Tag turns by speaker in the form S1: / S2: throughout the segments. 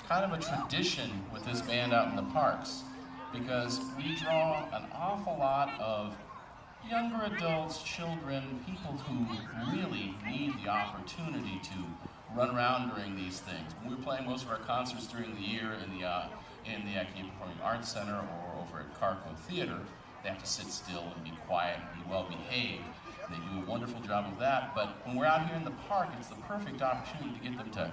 S1: kind of a tradition with this band out in the parks, because we draw an awful lot of younger adults, children, people who really need the opportunity to run around during these things. When we're playing most of our concerts during the year in the Academy Performing Arts Center or over at Carco Theater, they have to sit still and be quiet and be well behaved. They do a wonderful job of that, but when we're out here in the park, it's the perfect opportunity to get them to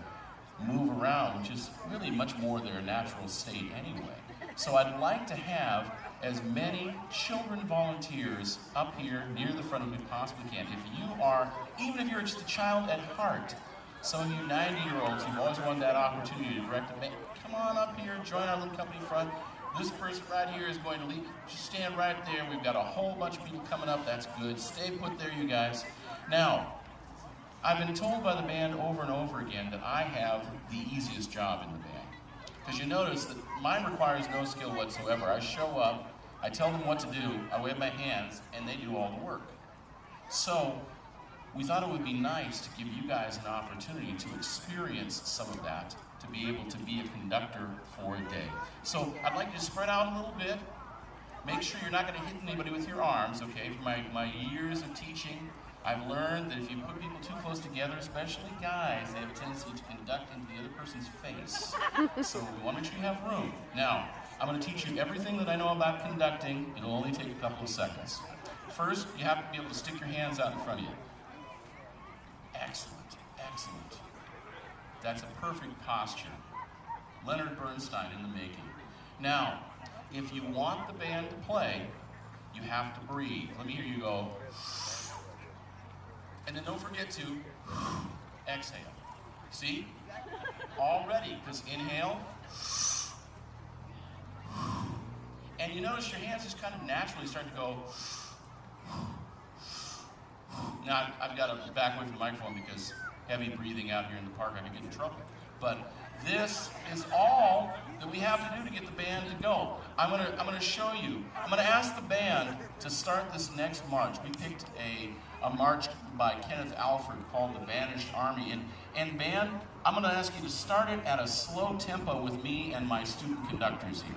S1: move around, which is really much more their natural state anyway. So I'd like to have as many children volunteers up here near the front as we possibly can. If you are, even if you're just a child at heart, some of you 90-year-olds who've always wanted that opportunity to direct a band, come on up here, join our little company front. This person right here is going to lead. Just stand right there. We've got a whole bunch of people coming up. That's good. Stay put there, you guys. Now, I've been told by the band over and over again that I have the easiest job in the band. Because you notice that mine requires no skill whatsoever. I show up, I tell them what to do, I wave my hands, and they do all the work. So, we thought it would be nice to give you guys an opportunity to experience some of that, to be able to be a conductor for a day. So I'd like you to spread out a little bit. Make sure you're not going to hit anybody with your arms, okay? From my years of teaching, I've learned that if you put people too close together, especially guys, they have a tendency to conduct into the other person's face. So we want to make sure you have room. Now, I'm going to teach you everything that I know about conducting. It'll only take a couple of seconds. First, you have to be able to stick your hands out in front of you. Excellent, excellent. That's a perfect posture. Leonard Bernstein in the making. Now, if you want the band to play, you have to breathe. Let me hear you go. And then don't forget to exhale. See? Already, because inhale. And you notice your hands just kind of naturally start to go. Now, I've got to back away from the microphone because heavy breathing out here in the park, I could get in trouble. But this is all that we have to do to get the band to go. I'm gonna show you. I'm gonna ask the band to start this next march. We picked a march by Kenneth Alford called The Vanished Army. And band, I'm gonna ask you to start it at a slow tempo with me and my student conductors here.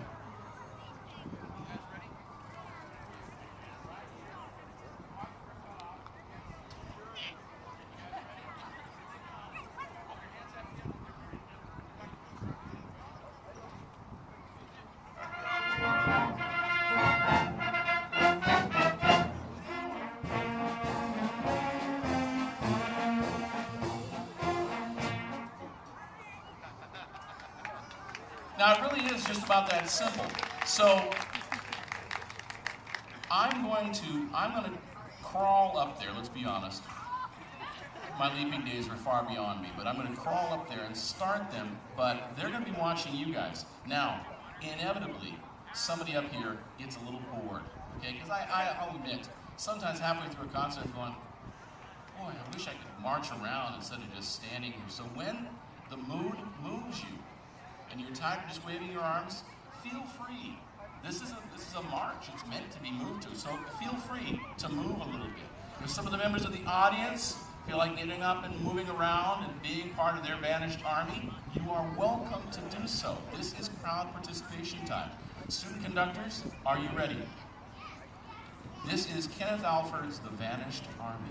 S1: Now, it really is just about that simple. So, I'm going to crawl up there, let's be honest. My leaping days are far beyond me, but I'm going to crawl up there and start them, but they're going to be watching you guys. Now, inevitably, somebody up here gets a little bored, okay? Because I'll admit, sometimes halfway through a concert, I'm going, boy, I wish I could march around instead of just standing here. So when the mood moves you, and you're tired of just waving your arms, feel free. This is a march. It's meant to be moved to. So feel free to move a little bit. If some of the members of the audience feel like getting up and moving around and being part of their vanished army, you are welcome to do so. This is crowd participation time. Student conductors, are you ready? This is Kenneth Alford's The Vanished Army.